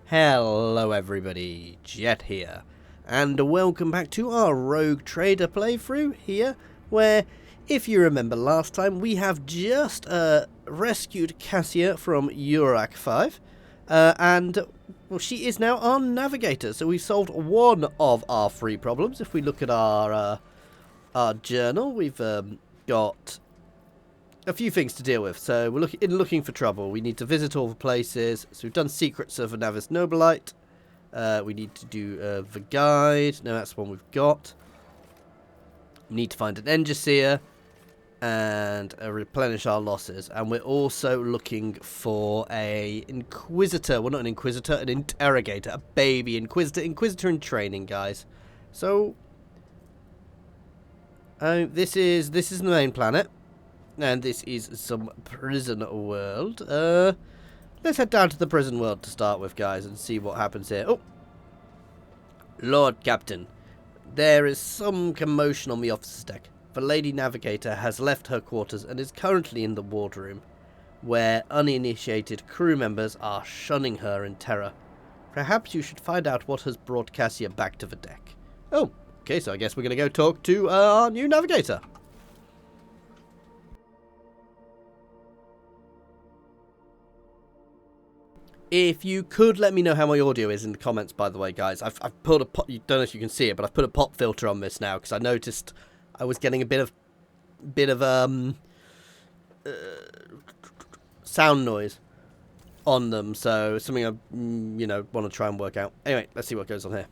Hello everybody, Jet here, and welcome back to our Rogue Trader playthrough here, where, if you remember last time, we have just rescued Cassia from Owlcat 5, and well, she is now our navigator, so we've solved one of our 3 problems. If we look at our journal, we've got a few things to deal with. So we're looking for trouble. We need to visit all the places. So we've done Secrets of a NAVIS NOBILITE. We need to do the guide. No, that's one we've got. We need to find an Engineer and replenish our losses. And we're also looking for a Inquisitor. Well, not an Inquisitor, an Interrogator. A baby Inquisitor. Inquisitor in training, guys. So this is the main planet. And this is some prison world. Let's head down to the prison world to start with, guys, and see what happens here. Oh! Lord Captain, there is some commotion on the officer's deck. The Lady Navigator has left her quarters and is currently in the wardroom, where uninitiated crew members are shunning her in terror. Perhaps you should find out what has brought Cassia back to the deck. Oh, okay, so I guess we're going to go talk to our new navigator. If you could let me know how my audio is in the comments, by the way, guys. I've put a pop, you don't know if you can see it, but I've put a pop filter on this now because I noticed I was getting a bit of sound noise on them, so something I want to try and work out. Anyway, let's see what goes on here.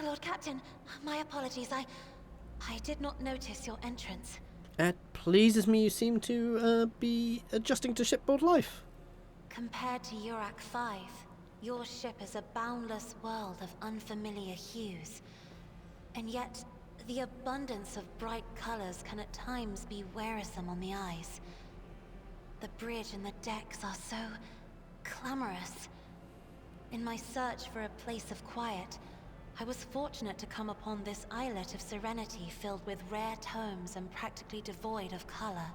Lord Captain, my apologies. I did not notice your entrance. It pleases me you seem to be adjusting to shipboard life. Compared to Owlcat 5, your ship is a boundless world of unfamiliar hues. And yet, the abundance of bright colors can at times be wearisome on the eyes. The bridge and the decks are so clamorous. In my search for a place of quiet, I was fortunate to come upon this islet of serenity filled with rare tomes and practically devoid of color.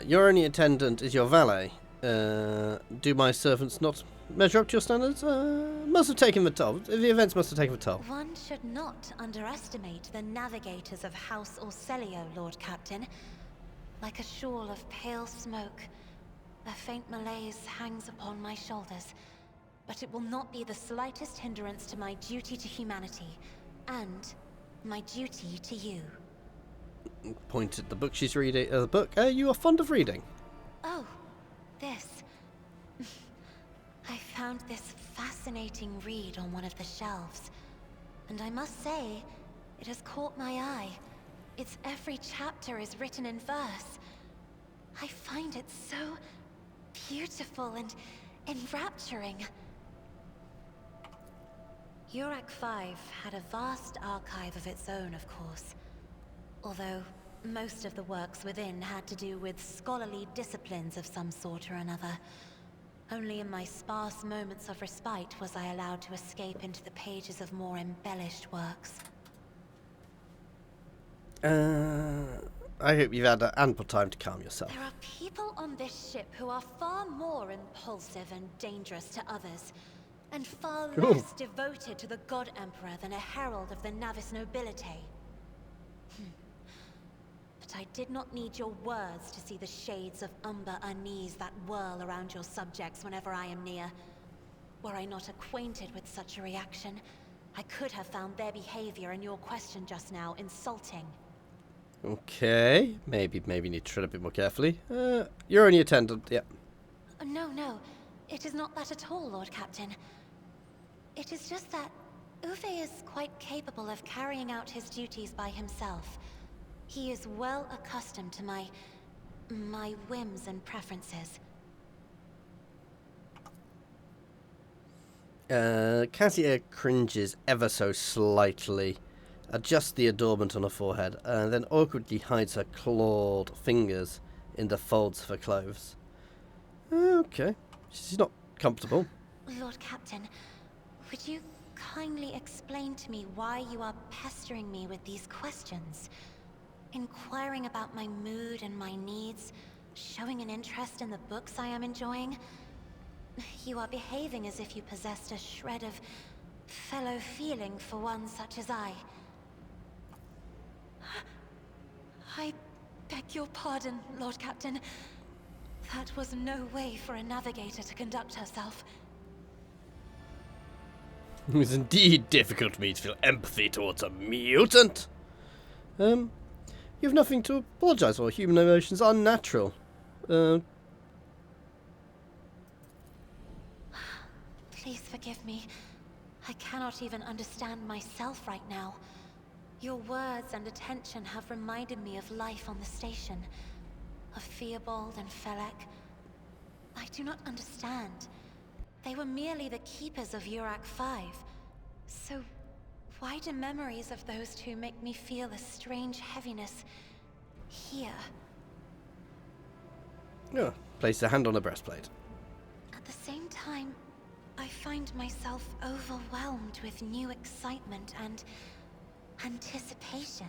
Your only attendant is your valet. Do my servants not measure up to your standards? Must have taken the toll. The events must have taken the toll. One should not underestimate the navigators of House Orcelio, Lord Captain. Like a shawl of pale smoke, a faint malaise hangs upon my shoulders, but it will not be the slightest hindrance to my duty to humanity, and my duty to you. Point at the book she's reading. The book. You are fond of reading. Oh, this. I found this fascinating read on one of the shelves, and I must say, it has caught my eye. Its every chapter is written in verse. I find it so beautiful and enrapturing. Owlcat 5 had a vast archive of its own, of course. Although most of the works within had to do with scholarly disciplines of some sort or another. Only in my sparse moments of respite was I allowed to escape into the pages of more embellished works. I hope you've had ample time to calm yourself. There are people on this ship who are far more impulsive and dangerous to others, and far less devoted to the God Emperor than a herald of the NAVIS Nobilite. But I did not need your words to see the shades of umber unease that whirl around your subjects whenever I am near. Were I not acquainted with such a reaction, I could have found their behavior in your question just now insulting. Okay, maybe need to tread a bit more carefully. You're only attendant, yeah. No, it is not that at all, Lord Captain. It is just that Uwe is quite capable of carrying out his duties by himself. He is well accustomed to my whims and preferences. Cassia cringes ever so slightly, adjusts the adornment on her forehead, and then awkwardly hides her clawed fingers in the folds of her clothes. Okay, she's not comfortable. Lord Captain, would you kindly explain to me why you are pestering me with these questions? inquiring about my mood and my needs, showing an interest in the books I am enjoying. You are behaving as if you possessed a shred of fellow feeling for one such as I. I beg your pardon, Lord Captain. That was no way for a navigator to conduct herself. It was indeed difficult for me to feel empathy towards a mutant. You have nothing to apologize for. Human emotions are natural. Please forgive me. I cannot even understand myself right now. Your words and attention have reminded me of life on the station. Of Theobald and Felek. I do not understand. They were merely the keepers of Urak 5. So, why do memories of those two make me feel a strange heaviness here? Yeah, place a hand on the breastplate. At the same time, I find myself overwhelmed with new excitement and anticipation.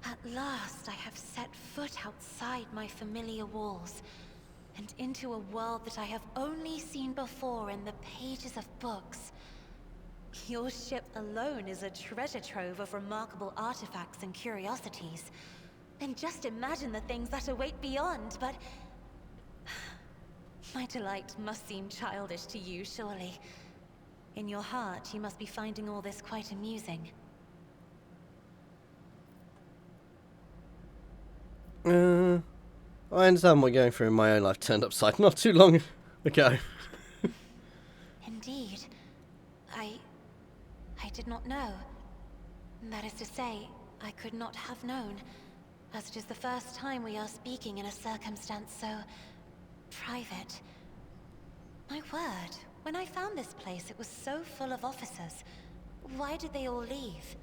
At last, I have set foot outside my familiar walls, and into a world that I have only seen before in the pages of books. Your ship alone is a treasure trove of remarkable artifacts and curiosities. And just imagine the things that await beyond, but... My delight must seem childish to you, surely. In your heart, you must be finding all this quite amusing. I understand what going through in my own life turned upside not too long ago. Indeed. I did not know. That is to say, I could not have known, as it is the first time we are speaking in a circumstance so... private. My word, when I found this place, it was so full of officers. Why did they all leave?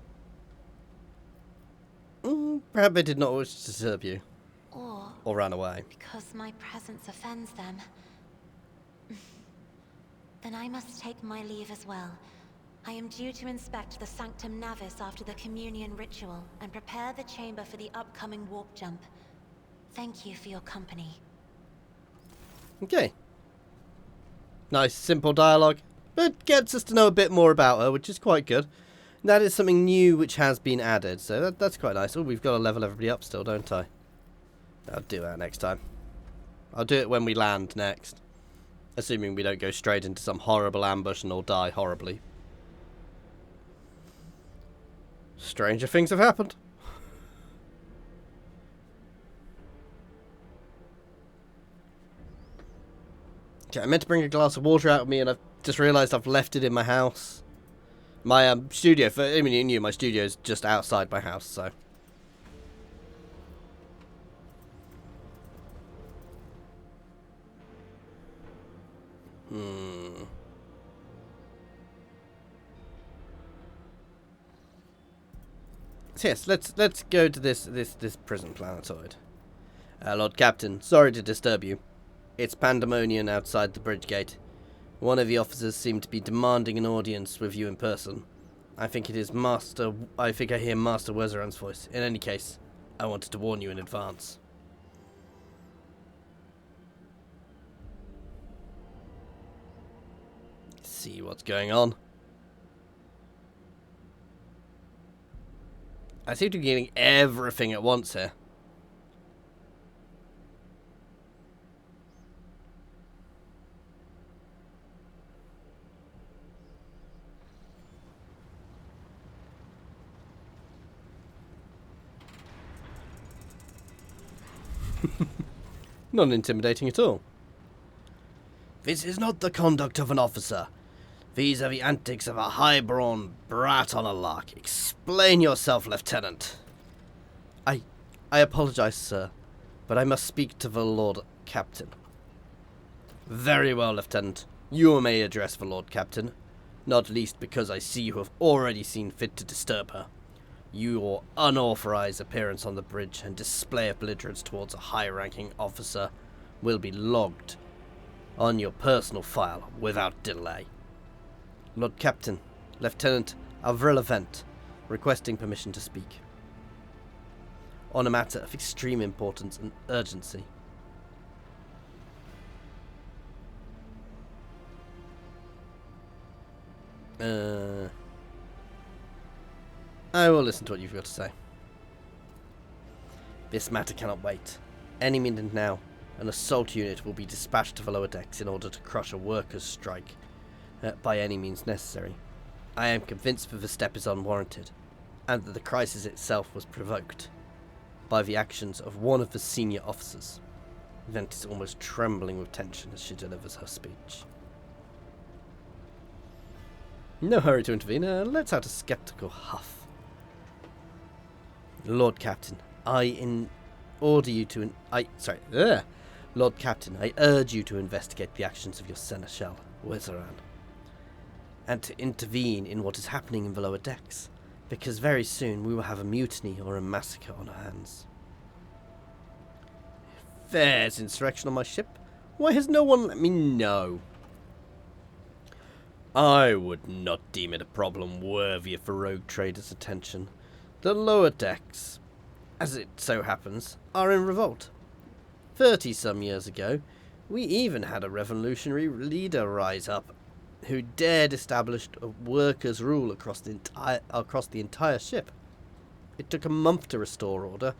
Perhaps they did not wish to disturb you. Or ran away. Because my presence offends them. Then I must take my leave as well. I am due to inspect the Sanctum Navis after the communion ritual and prepare the chamber for the upcoming warp jump. Thank you for your company. Okay. Nice, simple dialogue, but gets us to know a bit more about her, which is quite good. That is something new which has been added, so that's quite nice. Oh, we've got to level everybody up still, don't I? I'll do that next time. I'll do it when we land next. Assuming we don't go straight into some horrible ambush and all die horribly. Stranger things have happened. Okay, I meant to bring a glass of water out with me and I've just realised I've left it in my house. My studio, for I mean you knew my studio is just outside my house, so... So yes, let's go to this prison planetoid. Lord Captain, sorry to disturb you. It's pandemonium outside the bridge gate. One of the officers seemed to be demanding an audience with you in person. I think I hear Master Wezeran's voice. In any case, I wanted to warn you in advance. See what's going on. I seem to be getting everything at once here. Not intimidating at all. This is not the conduct of an officer. These are the antics of a high-born brat on a lark. Explain yourself, Lieutenant. I apologize, sir, but I must speak to the Lord Captain. Very well, Lieutenant. You may address the Lord Captain, not least because I see you have already seen fit to disturb her. Your unauthorized appearance on the bridge and display of belligerence towards a high-ranking officer will be logged on your personal file without delay. Lord Captain, Lieutenant Avril Event, requesting permission to speak. on a matter of extreme importance and urgency. I will listen to what you've got to say. This matter cannot wait. Any minute now, an assault unit will be dispatched to the lower decks in order to crush a workers' strike by any means necessary. I am convinced that the step is unwarranted, and that the crisis itself was provoked by the actions of one of the senior officers. Vent is almost trembling with tension as she delivers her speech. No hurry to intervene. Let's out a sceptical huff. Lord Captain, Lord Captain, I urge you to investigate the actions of your Seneschal, Wezeran, and to intervene in what is happening in the lower decks, because very soon we will have a mutiny or a massacre on our hands. There's insurrection on my ship. Why has no one let me know? I would not deem it a problem worthy of the rogue trader's attention. The lower decks, as it so happens, are in revolt. 30-some years ago, we even had a revolutionary leader rise up who dared establish a workers' rule across the entire ship. It took a month to restore order,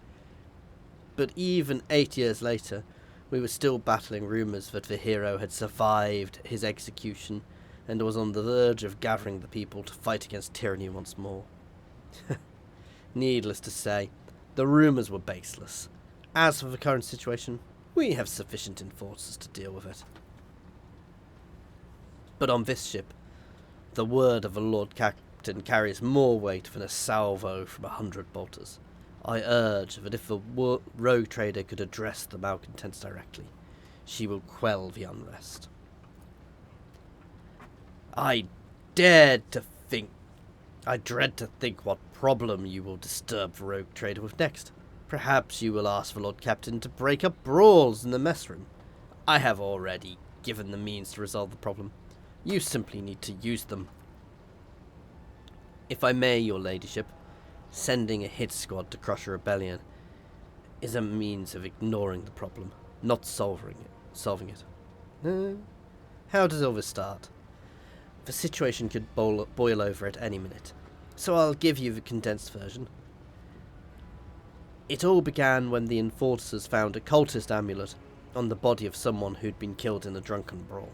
but even 8 years later, we were still battling rumours that the hero had survived his execution and was on the verge of gathering the people to fight against tyranny once more. Needless to say, the rumours were baseless. As for the current situation, we have sufficient enforcers to deal with it. But on this ship, the word of the Lord Captain carries more weight than a salvo from 100 bolters. I urge that if the rogue trader could address the malcontents directly, she will quell the unrest. I dread to think what problem you will disturb the rogue trader with next. Perhaps you will ask the Lord Captain to break up brawls in the mess room. I have already given the means to resolve the problem. You simply need to use them. If I may, your ladyship, sending a hit squad to crush a rebellion is a means of ignoring the problem, not solving it. How does all this start? The situation could boil over at any minute, so I'll give you the condensed version. It all began when the enforcers found a cultist amulet on the body of someone who'd been killed in a drunken brawl.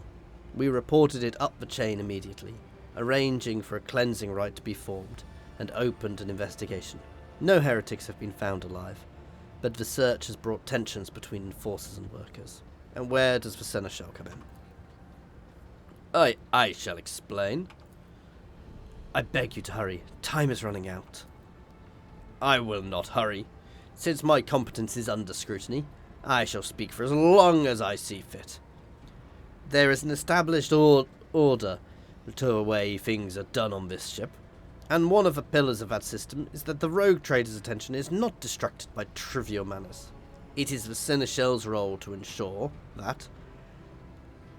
We reported it up the chain immediately, arranging for a cleansing rite to be formed, and opened an investigation. No heretics have been found alive, but the search has brought tensions between enforcers and workers. And where does the Seneschal come in? I shall explain. I beg you to hurry. Time is running out. I will not hurry. Since my competence is under scrutiny, I shall speak for as long as I see fit. There is an established order to the way things are done on this ship, and one of the pillars of that system is that the rogue trader's attention is not distracted by trivial matters. It is the Seneschal's role to ensure that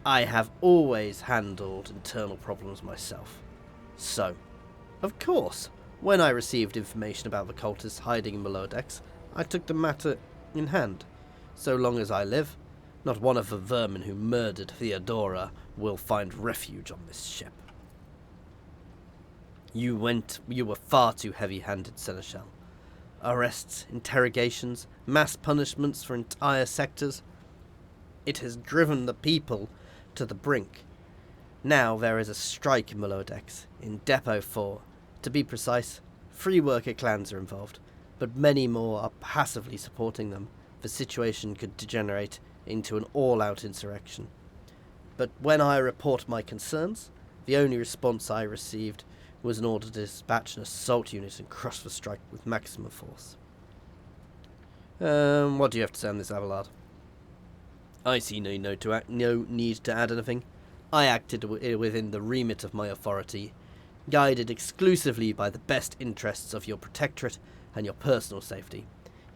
I have always handled internal problems myself. So, of course, when I received information about the cultists hiding in the lower decks, I took the matter in hand. So long as I live, not one of the vermin who murdered Theodora will find refuge on this ship. You were far too heavy-handed, Seneschal. Arrests, interrogations, mass punishments for entire sectors. It has driven the people to the brink. Now there is a strike in the lower decks, in Depot 4. To be precise, 3 worker clans are involved, but many more are passively supporting them. The situation could degenerate into an all-out insurrection. But when I report my concerns, the only response I received was an order to dispatch an assault unit and crush the strike with maximum force. What do you have to say on this, Abelard? I see no need to add anything. I acted within the remit of my authority, guided exclusively by the best interests of your protectorate and your personal safety.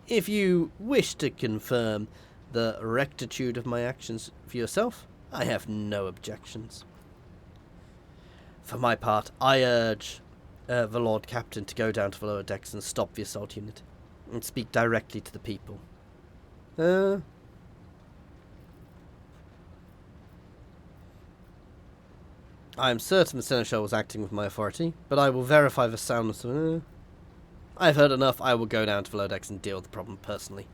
If you wish to confirm the rectitude of my actions for yourself, I have no objections. For my part, I urge the Lord Captain to go down to the lower decks and stop the assault unit. and speak directly to the people. I am certain the Seneschal was acting with my authority, but I will verify the soundness of... I have heard enough. I will go down to the lower decks and deal with the problem personally.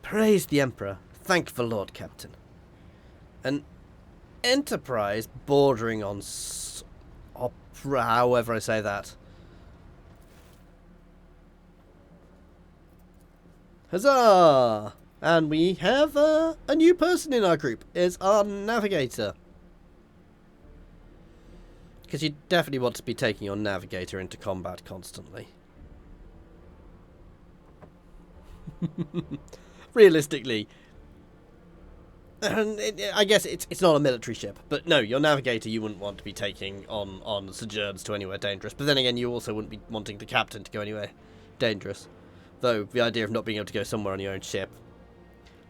Praise the Emperor. Thank the Lord Captain. An enterprise bordering on opera, however I say that. Huzzah! And we have a new person in our group. It's our navigator. Because you definitely want to be taking your navigator into combat constantly. Realistically, I guess it's not a military ship, but no, your navigator you wouldn't want to be taking on sojourns to anywhere dangerous. But then again, you also wouldn't be wanting the captain to go anywhere dangerous. Though, the idea of not being able to go somewhere on your own ship.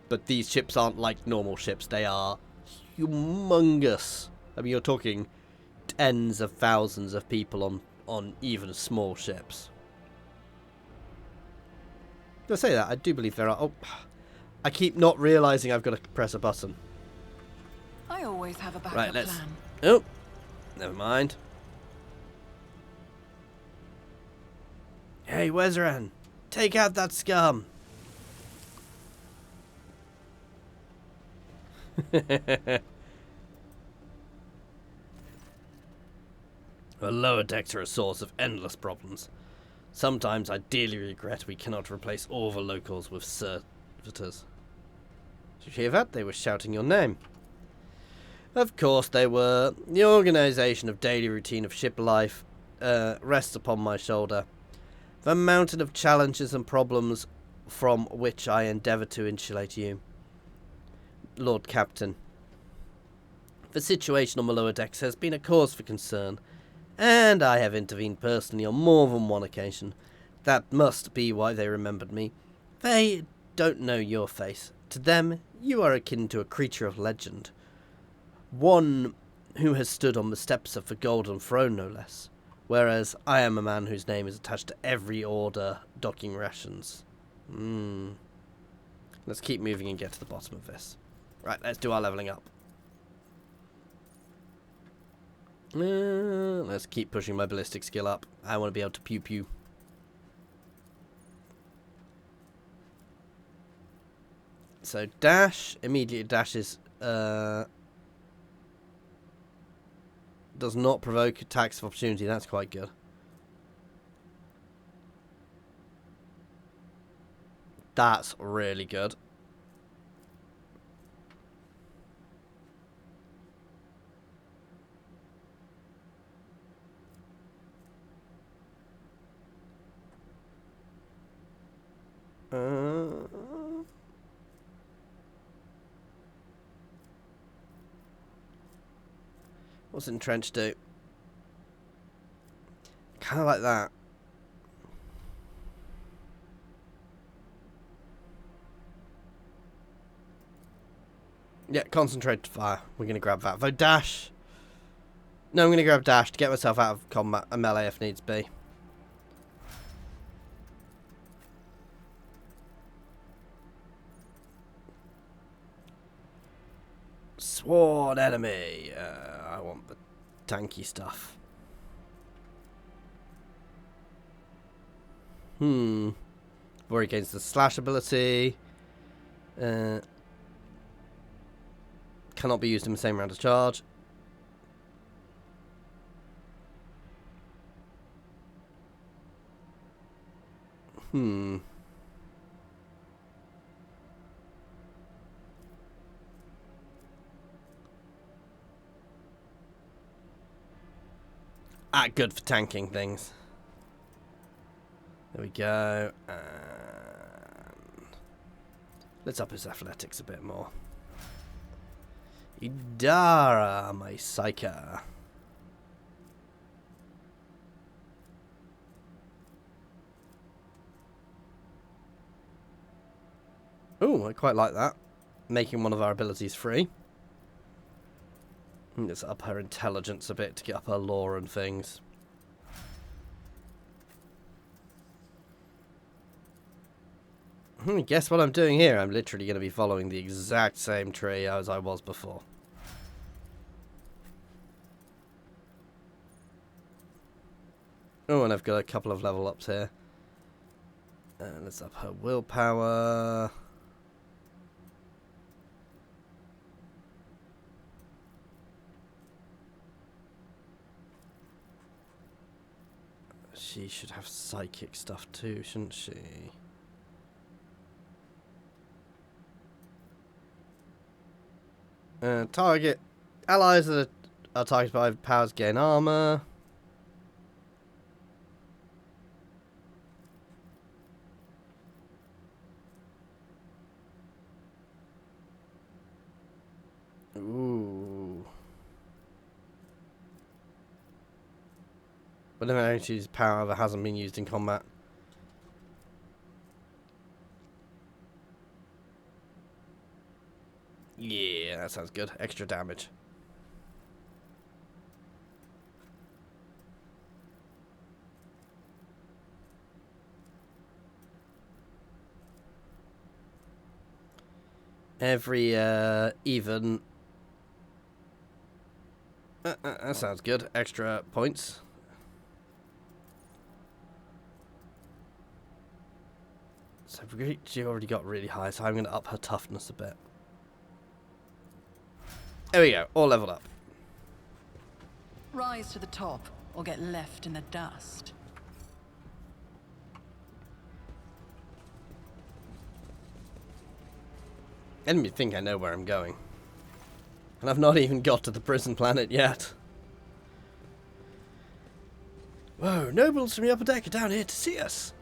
But these ships aren't like normal ships, they are humongous. I mean, you're talking tens of thousands of people on even small ships. Did I say that? I do believe there are... Oh, I keep not realising I've got to press a button. I always have a backup right, let's... plan. Oh, never mind. Hey, Wezeran, take out that scum. The lower decks are a source of endless problems. Sometimes I dearly regret we cannot replace all the locals with servitors. Did you hear that? They were shouting your name. Of course they were. The organisation of daily routine of ship life rests upon my shoulder. The mountain of challenges and problems from which I endeavour to insulate you. Lord Captain. The situation on the lower decks has been a cause for concern, and I have intervened personally on more than one occasion. That must be why they remembered me. They don't know your face. To them, you are akin to a creature of legend. One who has stood on the steps of the Golden Throne, no less. Whereas I am a man whose name is attached to every order docking rations. Let's keep moving and get to the bottom of this. Right, let's do our levelling up. Let's keep pushing my ballistic skill up. I want to be able to pew pew. So dash, immediate dashes does not provoke attacks of opportunity. That's quite good. That's really good. What's entrench do? Kind of like that. Yeah, concentrate fire. We're going to grab that. Though dash... No, I'm going to grab dash to get myself out of combat and melee if needs be. Sworn enemy. I want the tanky stuff. War against the slash ability. Cannot be used in the same round as charge. Good for tanking things. There we go. And let's up his athletics a bit more. Idara, my psyker. Ooh, I quite like that. Making one of our abilities free. Let's up her intelligence a bit to get up her lore and things. Guess what I'm doing here? I'm literally going to be following the exact same tree as I was before. Oh, and I've got a couple of level ups here. Let's up her willpower. She should have psychic stuff too, shouldn't she? Target allies that are targeted by powers gain armor. Ooh. But then I choose power that hasn't been used in combat. Yeah, that sounds good. Extra damage. Every even. That sounds good. Extra points. So she already got really high, so I'm going to up her toughness a bit. There we go, all leveled up. Rise to the top, or get left in the dust. Enemy think I know where I'm going. And I've not even got to the prison planet yet. Whoa, nobles from the upper deck are down here to see us.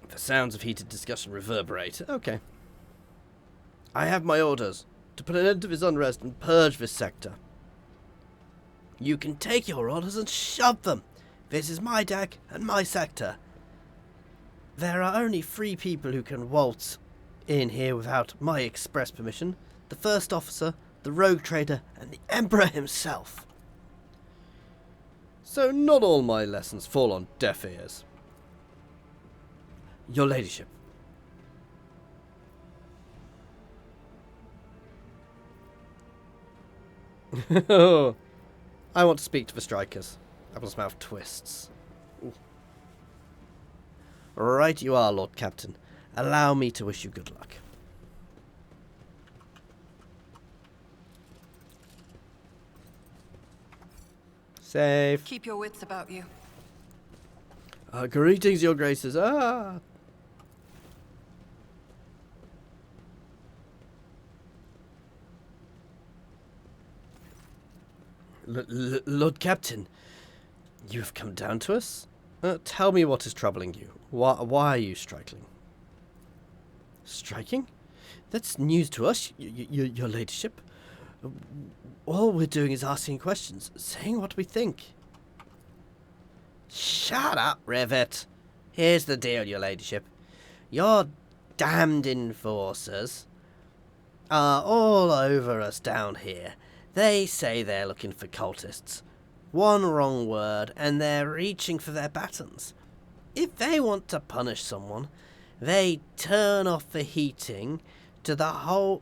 The sounds of heated discussion reverberate. Okay. I have my orders to put an end to this unrest and purge this sector. You can take your orders and shove them. This is my deck and my sector. There are only 3 people who can waltz in here without my express permission. The first officer, the rogue trader, and the Emperor himself. So not all my lessons fall on deaf ears. Your ladyship. I want to speak to the strikers. Apple's mouth twists. Ooh. Right you are, Lord Captain. Allow me to wish you good luck. Save. Keep your wits about you. Greetings, your graces. Lord Captain, you have come down to us? Tell me what is troubling you. Why are you striking? Striking? That's news to us, your ladyship. All we're doing is asking questions, saying what we think. Shut up, Rivet. Here's the deal, your ladyship. Your damned enforcers are all over us down here. They say they're looking for cultists. One wrong word and they're reaching for their batons. If they want to punish someone, they turn off the heating to the whole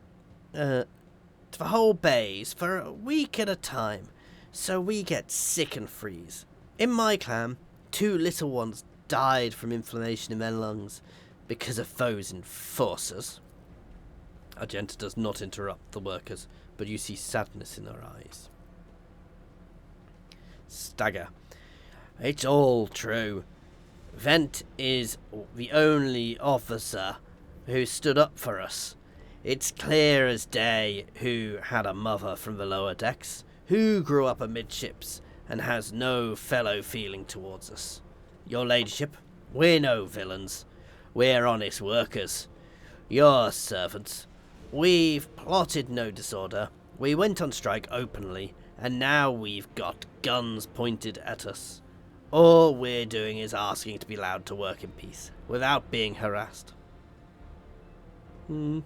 base for a week at a time, so we get sick and freeze. In my clan, 2 little ones died from inflammation in their lungs because of foes enforcers. Argenta does not interrupt the workers, but you see sadness in her eyes. Stagger. It's all true. Vent is the only officer who stood up for us. It's clear as day who had a mother from the lower decks, who grew up amidships, and has no fellow feeling towards us. Your ladyship, we're no villains. We're honest workers. Your servants. We've plotted no disorder. We went on strike openly, and now we've got guns pointed at us. All we're doing is asking to be allowed to work in peace, without being harassed. Found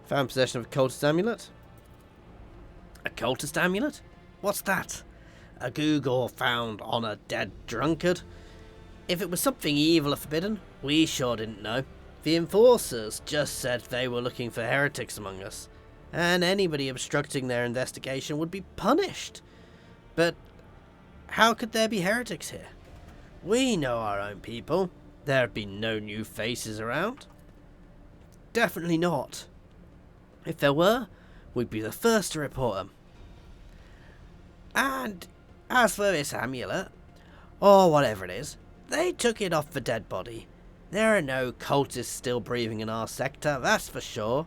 possession of a cultist amulet? A cultist amulet? What's that? A Google found on a dead drunkard? If it was something evil or forbidden, we sure didn't know. The enforcers just said they were looking for heretics among us, and anybody obstructing their investigation would be punished. But how could there be heretics here? We know our own people. There have been no new faces around. Definitely not. If there were, we'd be the first to report them. And as for this amulet, or whatever it is, they took it off the dead body. There are no cultists still breathing in our sector, that's for sure.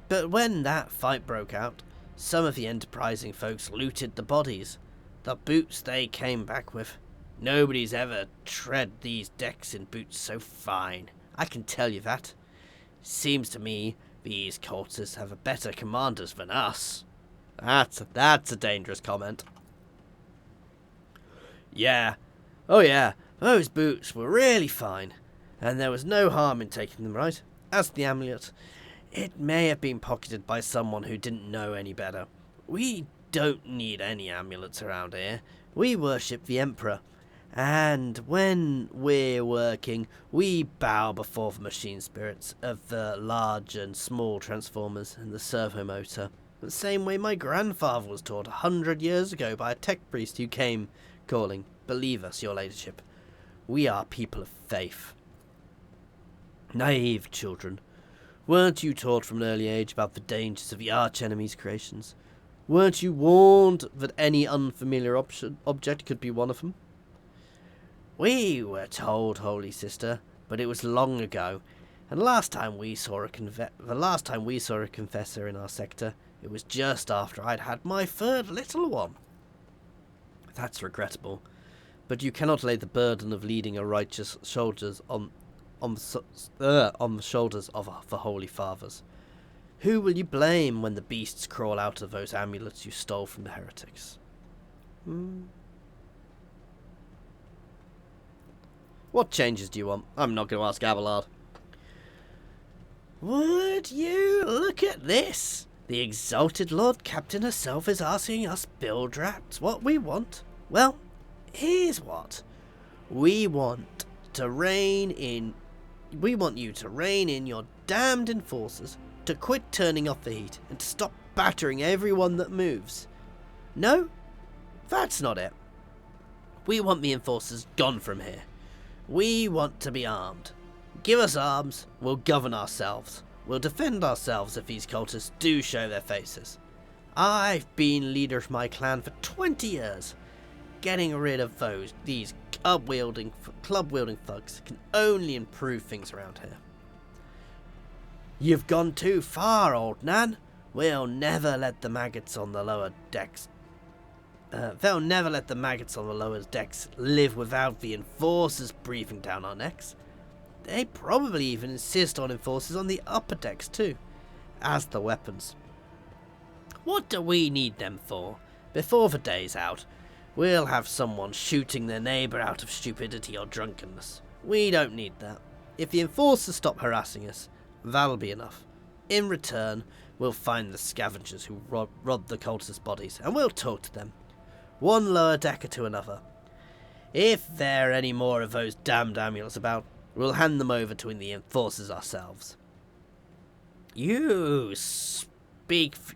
But when that fight broke out, some of the enterprising folks looted the bodies. The boots they came back with. Nobody's ever tread these decks in boots so fine. I can tell you that. Seems to me these cultists have better commanders than us. That's a dangerous comment. Yeah. Oh yeah, those boots were really fine. And there was no harm in taking them, right? As for the amulet, it may have been pocketed by someone who didn't know any better. We don't need any amulets around here. We worship the Emperor. And when we're working, we bow before the machine spirits of the large and small transformers and the servo motor. The same way my grandfather was taught 100 years ago by a tech priest who came calling, "Believe us, your ladyship. We are people of faith." Naive children. Weren't you taught from an early age about the dangers of the arch-enemy's creations? Weren't you warned that any unfamiliar object could be one of them? We were told, Holy Sister, but it was long ago, and the last time we saw a confessor in our sector, it was just after I'd had my third little one. That's regrettable, but you cannot lay the burden of leading a righteous soldiers on the shoulders of the Holy Fathers. Who will you blame when the beasts crawl out of those amulets you stole from the heretics? What changes do you want? I'm not going to ask Abelard. Would you look at this? The exalted Lord Captain herself is asking us Bildraps what we want. Well, here's what. We want you to rein in your damned enforcers, to quit turning off the heat, and to stop battering everyone that moves. No, that's not it. We want the enforcers gone from here. We want to be armed. Give us arms, we'll govern ourselves. We'll defend ourselves if these cultists do show their faces. I've been leader of my clan for 20 years. Getting rid of these club-wielding thugs can only improve things around here. You've gone too far, old Nan. We'll never let the maggots on the lower decks. They'll never let the maggots on the lower decks live without the enforcers breathing down our necks. They probably even insist on enforcers on the upper decks too, as the weapons. What do we need them for? Before the day's out, we'll have someone shooting their neighbour out of stupidity or drunkenness. We don't need that. If the enforcers stop harassing us, that'll be enough. In return, we'll find the scavengers who robbed the cultists' bodies, and we'll talk to them. One lower decker to another. If there are any more of those damned amulets about, we'll hand them over to the enforcers ourselves. You speak for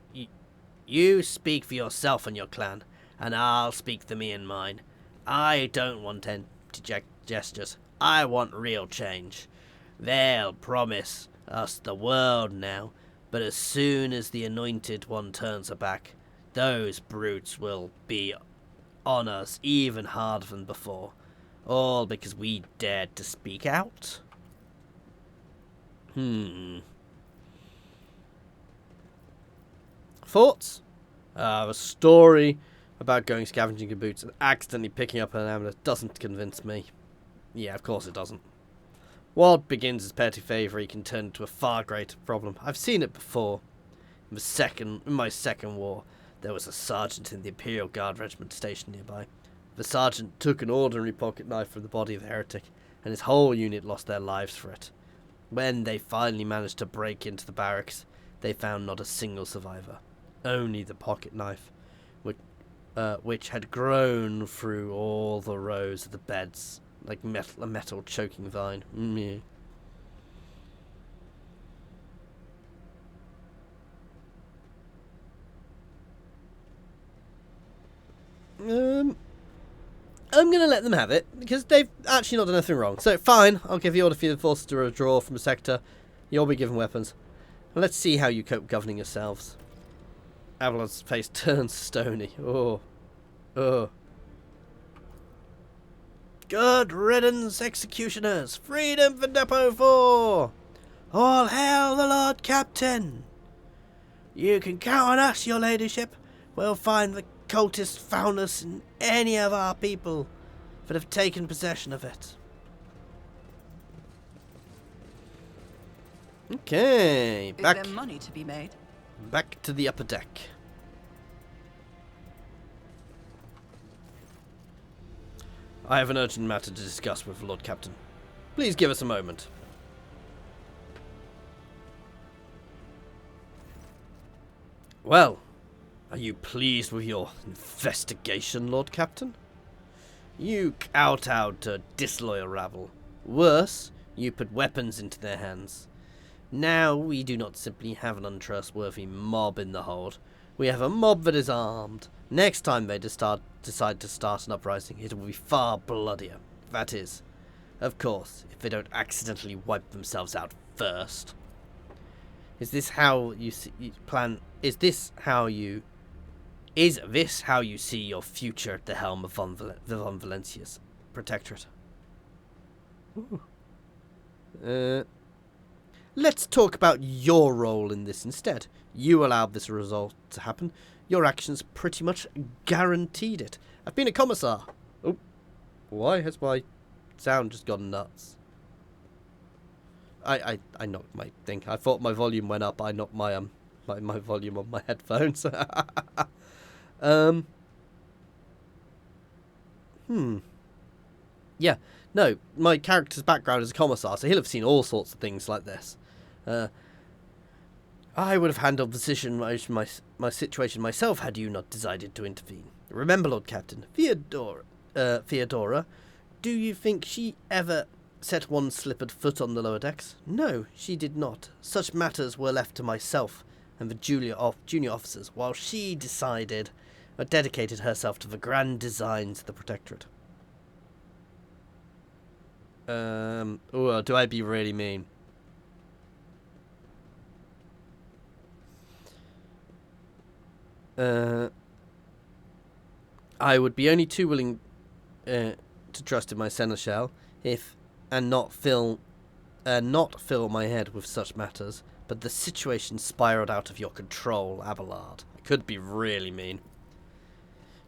yourself and your clan, and I'll speak for me and mine. I don't want empty gestures. I want real change. They'll promise us the world now, but as soon as the Anointed One turns her back, those brutes will be on us even harder than before. All because we dared to speak out? Thoughts? A story about going scavenging in boots and accidentally picking up an amulet doesn't convince me. Yeah, of course it doesn't. What begins as petty favour can turn into a far greater problem. I've seen it before. In my second war, there was a sergeant in the Imperial Guard regiment stationed nearby. The sergeant took an ordinary pocket knife from the body of the heretic, and his whole unit lost their lives for it. When they finally managed to break into the barracks, they found not a single survivor. Only the pocket knife, which had grown through all the rows of the beds, like a metal choking vine. I'm going to let them have it, because they've actually not done anything wrong. So, fine, I'll give the order for the forces to withdraw from the sector. You'll be given weapons. And let's see how you cope governing yourselves. Avalon's face turns stony. Oh. Good riddance, executioners! Freedom for Depot 4! All hail the Lord Captain! You can count on us, your ladyship. We'll find the cultists found us in any of our people that have taken possession of it. Okay, Is there money to be made? Back to the upper deck. I have an urgent matter to discuss with Lord Captain. Please give us a moment. Well, are you pleased with your investigation, Lord Captain? You kowtowed to a disloyal rabble. Worse, you put weapons into their hands. Now we do not simply have an untrustworthy mob in the hold. We have a mob that is armed. Next time they decide to start an uprising, it will be far bloodier. That is, of course, if they don't accidentally wipe themselves out first. Is this how you see your future at the helm of the Von Valencia's protectorate? Let's talk about your role in this instead. You allowed this result to happen. Your actions pretty much guaranteed it. I've been a commissar. Oh, why has my sound just gone nuts? I knocked my thing. I thought my volume went up. I knocked my my volume on my headphones. Yeah, no, my character's background is a commissar, so he'll have seen all sorts of things like this. I would have handled my situation myself had you not decided to intervene. Remember, Lord Captain, Theodora, do you think she ever set one slippered foot on the lower decks? No, she did not. Such matters were left to myself and the junior officers, while she dedicated herself to the grand designs of the Protectorate. Do I be really mean? I would be only too willing to trust in my seneschal and not fill my head with such matters. But the situation spiraled out of your control, Abelard. I could be really mean.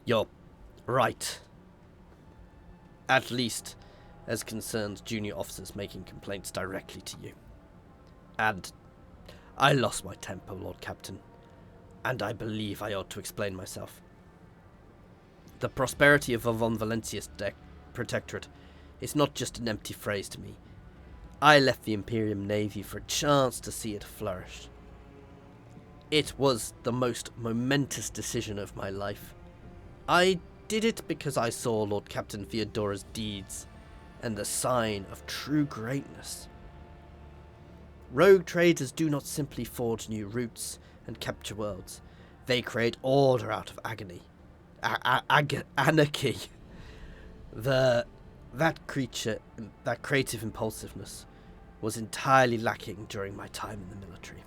You're right. At least as concerns junior officers making complaints directly to you. And I lost my temper, Lord Captain. And I believe I ought to explain myself. The prosperity of Von Valencia's protectorate is not just an empty phrase to me. I left the Imperium Navy for a chance to see it flourish. It was the most momentous decision of my life. I did it because I saw Lord Captain Theodora's deeds and the sign of true greatness. Rogue traders do not simply forge new routes and capture worlds. They create order out of agony. Anarchy. That creative impulsiveness was entirely lacking during my time in the military.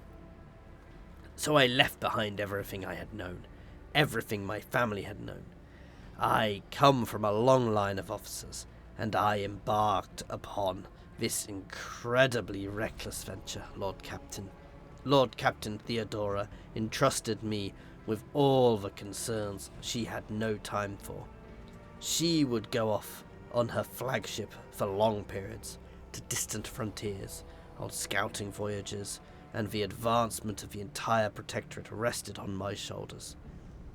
So I left behind everything I had known, everything my family had known. I come from a long line of officers, and I embarked upon this incredibly reckless venture, Lord Captain. Lord Captain Theodora entrusted me with all the concerns she had no time for. She would go off on her flagship for long periods to distant frontiers on scouting voyages, and the advancement of the entire protectorate rested on my shoulders.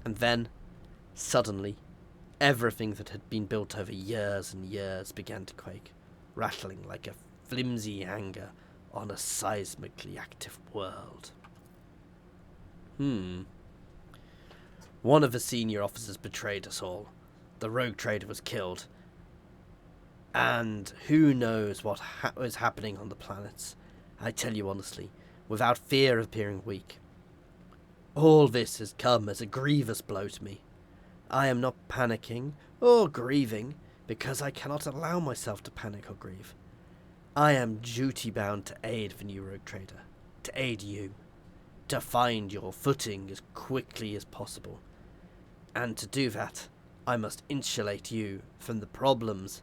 And then, suddenly, everything that had been built over years and years began to quake, rattling like a flimsy anchor on a seismically active world. One of the senior officers betrayed us all. The rogue trader was killed. And who knows what is happening on the planets. I tell you honestly, without fear of appearing weak. All this has come as a grievous blow to me. I am not panicking or grieving, because I cannot allow myself to panic or grieve. I am duty-bound to aid the new rogue trader, to aid you, to find your footing as quickly as possible. And to do that, I must insulate you from the problems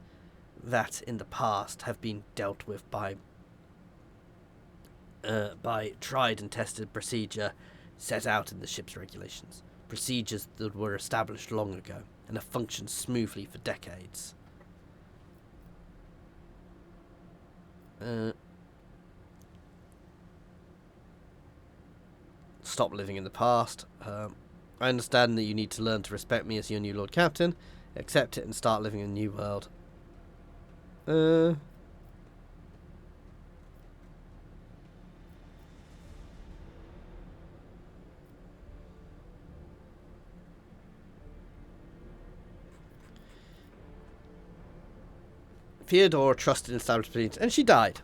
that in the past have been dealt with by tried and tested procedure set out in the ship's regulations. Procedures that were established long ago and have functioned smoothly for decades. Stop living in the past. I understand that you need to learn to respect me as your new Lord Captain. Accept it and start living in a new world. Theodora trusted in established beliefs, and she died.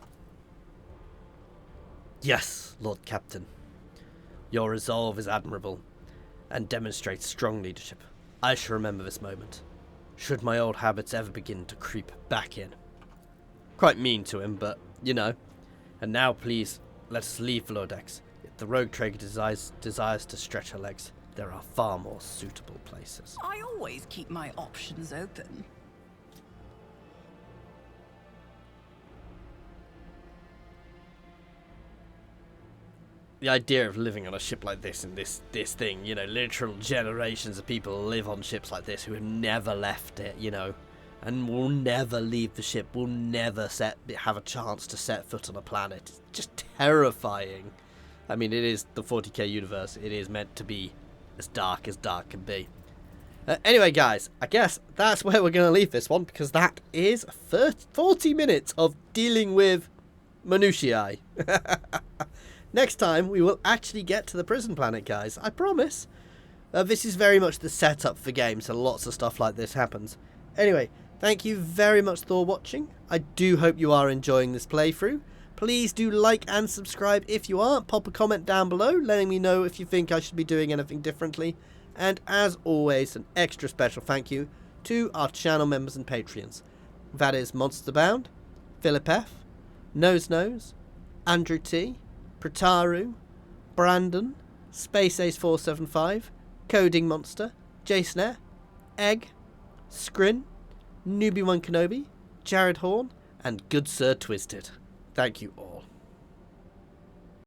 Yes, Lord Captain. Your resolve is admirable, and demonstrates strong leadership. I shall remember this moment, should my old habits ever begin to creep back in. Quite mean to him, but, you know. And now, please, let us leave below decks. If the rogue trader desires to stretch her legs, there are far more suitable places. I always keep my options open. The idea of living on a ship like this in this thing, you know, literal generations of people live on ships like this who have never left it, you know, and will never leave the ship, will never have a chance to set foot on a planet. It's just terrifying. I mean, it is the 40k universe. It is meant to be as dark can be. Anyway, guys, I guess that's where we're going to leave this one, because that is 40 minutes of dealing with minutiae. Next time, we will actually get to the prison planet, guys. I promise. This is very much the setup for games, so lots of stuff like this happens. Anyway, thank you very much for watching. I do hope you are enjoying this playthrough. Please do like and subscribe if you are. Pop a comment down below, letting me know if you think I should be doing anything differently. And as always, an extra special thank you to our channel members and Patreons. That is Monsterbound, Philip F, Nose, Andrew T, Prataru, Brandon, Space Ace 475, Coding Monster, Jason Air, Egg, Scrin, Newbie1 Kenobi, Jared Horn, and Good Sir Twisted. Thank you all.